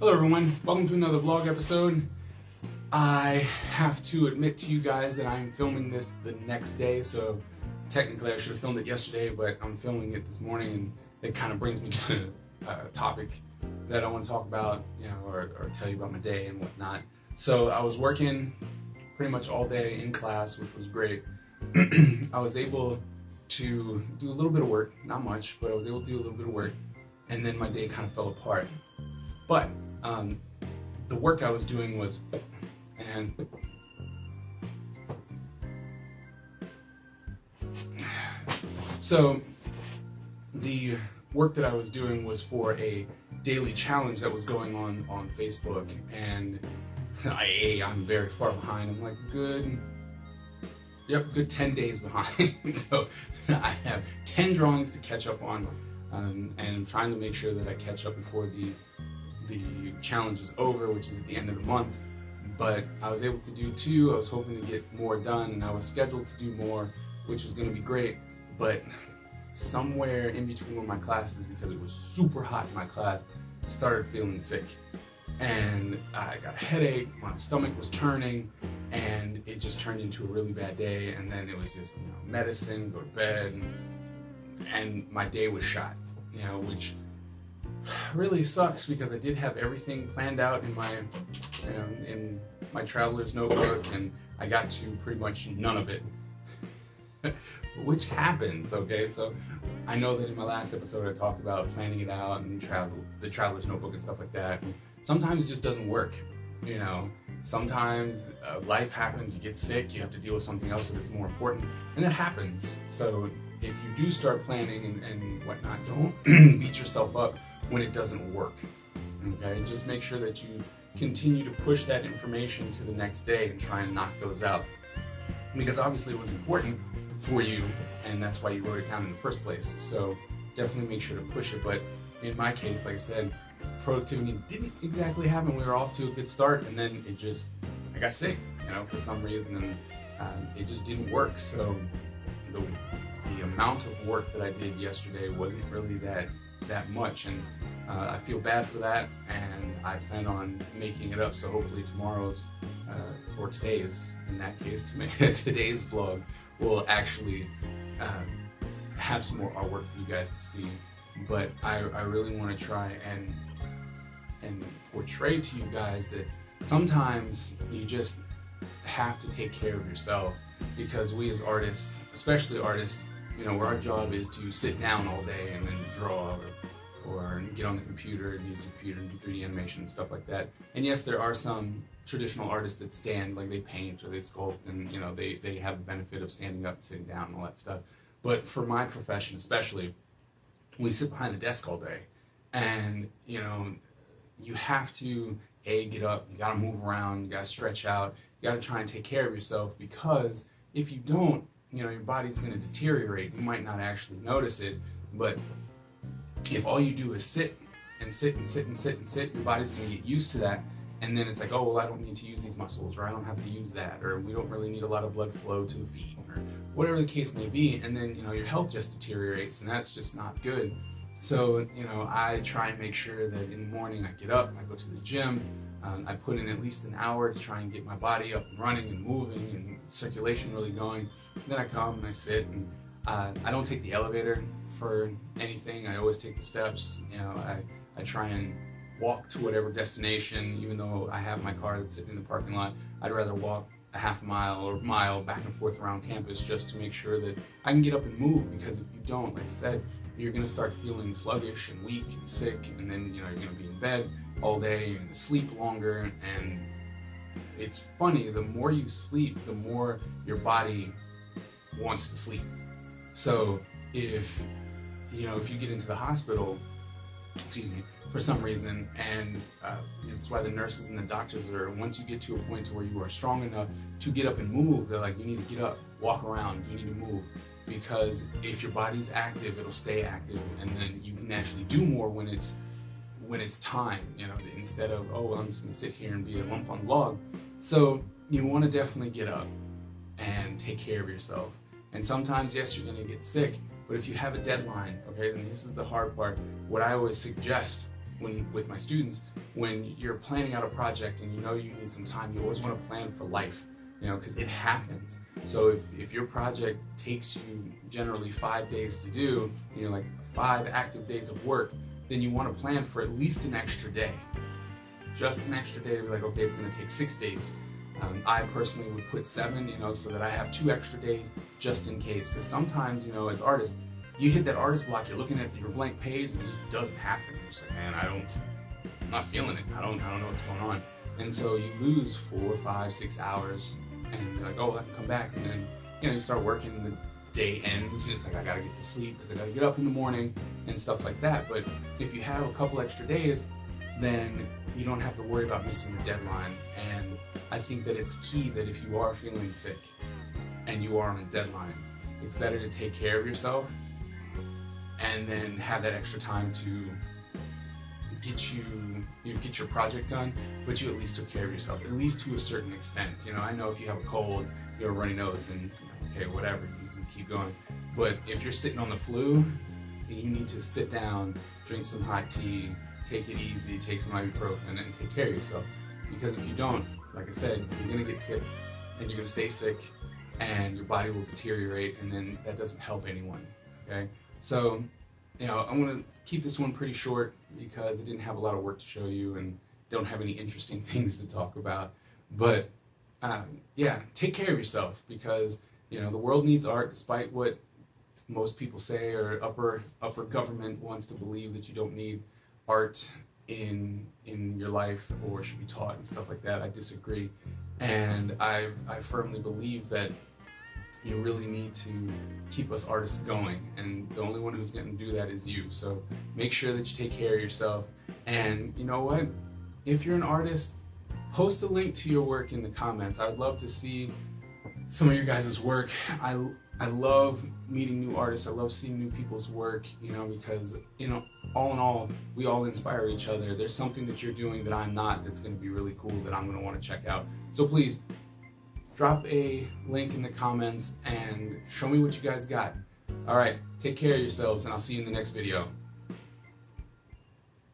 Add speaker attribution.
Speaker 1: Hello everyone, welcome to another vlog episode. I have to admit to you guys that I'm filming this the next day, so technically I should have filmed it yesterday, but I'm filming it this morning, and it kind of brings me to a topic that I want to talk about, or tell you about my day and whatnot. So I was working pretty much all day in class, which was great. I was able to do a little bit of work, not much, but I was able to do a little bit of work, and then my day kind of fell apart. But the work I was doing was, so the work that I was doing was for a daily challenge that was going on Facebook, and I'm very far behind. I'm like good 10 days behind. So I have 10 drawings to catch up on, and I'm trying to make sure that I catch up before the challenge is over, which is at the end of the month. But I was able to do 2. I was hoping to get more done, and I was scheduled to do more, which was going to be great. But somewhere in between one of my classes, because it was super hot in my class, I started feeling sick, and I got a headache, my stomach was turning, and it just turned into a really bad day. And then it was just medicine, go to bed, and my day was shot, which really sucks, because I did have everything planned out in my traveler's notebook, and I got to pretty much none of it. Which happens, okay? So I know that in my last episode I talked about planning it out and the traveler's notebook and stuff like that. And sometimes it just doesn't work, Sometimes life happens, you get sick, you have to deal with something else that is more important, and it happens. So if you do start planning and whatnot, don't beat yourself up when it doesn't work, okay? Just make sure that you continue to push that information to the next day and try and knock those out, because obviously it was important for you, and that's why you wrote it down in the first place. So definitely make sure to push it. But in my case, like I said, productivity didn't exactly happen. We were off to a good start, and then I got sick, for some reason, and it just didn't work. So the amount of work that I did yesterday wasn't really that much, and I feel bad for that, and I plan on making it up. So hopefully tomorrow's or today's, in that case, today's vlog will actually have some more artwork for you guys to see. But I really want to try and portray to you guys that sometimes you just have to take care of yourself, because we as artists, especially artists, where our job is to sit down all day and then draw or get on the computer and use the computer and do 3D animation and stuff like that. And yes, there are some traditional artists that stand, like they paint or they sculpt, and they have the benefit of standing up, sitting down, and all that stuff. But for my profession especially, we sit behind a desk all day, and you have to get up, you gotta move around, you gotta stretch out, you gotta try and take care of yourself, because if you don't, your body's gonna deteriorate. You might not actually notice it, but if all you do is sit and sit and sit and sit and sit, your body's gonna get used to that, and then it's like, oh well, I don't need to use these muscles, or I don't have to use that, or we don't really need a lot of blood flow to the feet, or whatever the case may be, and then your health just deteriorates, and that's just not good. So I try and make sure that in the morning I get up, I go to the gym, I put in at least an hour to try and get my body up and running and moving and circulation really going. Then I come and I sit, and I don't take the elevator for anything. I always take the steps. I try and walk to whatever destination, even though I have my car that's sitting in the parking lot. I'd rather walk a half mile or mile back and forth around campus just to make sure that I can get up and move, because if you don't, like I said, you're going to start feeling sluggish and weak and sick, and then you're going to be in bed all day, you're going to sleep longer. And it's funny, the more you sleep, the more your body wants to sleep. So if you get into the hospital, for some reason, and it's why the nurses and the doctors are, once you get to a point to where you are strong enough to get up and move, they're like, you need to get up, walk around, you need to move, because if your body's active, it'll stay active, and then you can actually do more when it's time, instead of, oh well, I'm just gonna sit here and be a lump on the log. So you want to definitely get up and take care of yourself. And sometimes, yes, you're gonna get sick, but if you have a deadline, okay, then this is the hard part. What I always suggest with my students, when you're planning out a project and you know you need some time, you always want to plan for life, you know, because it happens. So if your project takes you generally 5 days to do, you know, like 5 active days of work, then you want to plan for at least an extra day. Just an extra day to be like, okay, it's going to take 6 days. I personally would put 7, you know, so that I have 2 extra days just in case. Because sometimes, you know, as artists, you hit that artist block, you're looking at your blank page, and it just doesn't happen. You're just like, man, I'm not feeling it. I don't know what's going on. And so you lose 4, 5, 6 hours, and you're like, oh, I can come back. And then, you know, you start working, and the day ends, and it's like, I gotta get to sleep because I gotta get up in the morning and stuff like that. But if you have a couple extra days, then you don't have to worry about missing your deadline. And I think that it's key that if you are feeling sick and you are on a deadline, it's better to take care of yourself and then have that extra time to get your project done, but you at least took care of yourself, at least to a certain extent. You know, I know if you have a cold, you have a runny nose, then, okay, whatever, you can keep going. But if you're sitting on the flu, you need to sit down, drink some hot tea, take it easy, take some ibuprofen, and take care of yourself. Because if you don't, like I said, you're gonna get sick, and you're gonna stay sick, and your body will deteriorate, and then that doesn't help anyone, okay? So, you know, I'm gonna keep this one pretty short because I didn't have a lot of work to show you and don't have any interesting things to talk about. But yeah, take care of yourself, because, you know, the world needs art, despite what most people say, or upper government wants to believe that you don't need art in your life or should be taught and stuff like that. I disagree, and I firmly believe that you really need to keep us artists going, and the only one who's going to do that is you. So make sure that you take care of yourself. And you know what, if you're an artist, post a link to your work in the comments. I'd love to see some of your guys' work. I love meeting new artists. I love seeing new people's work, you know, because, you know, all in all, we all inspire each other. There's something that you're doing that I'm not that's going to be really cool that I'm going to want to check out. So please, drop a link in the comments and show me what you guys got. All right, take care of yourselves, and I'll see you in the next video.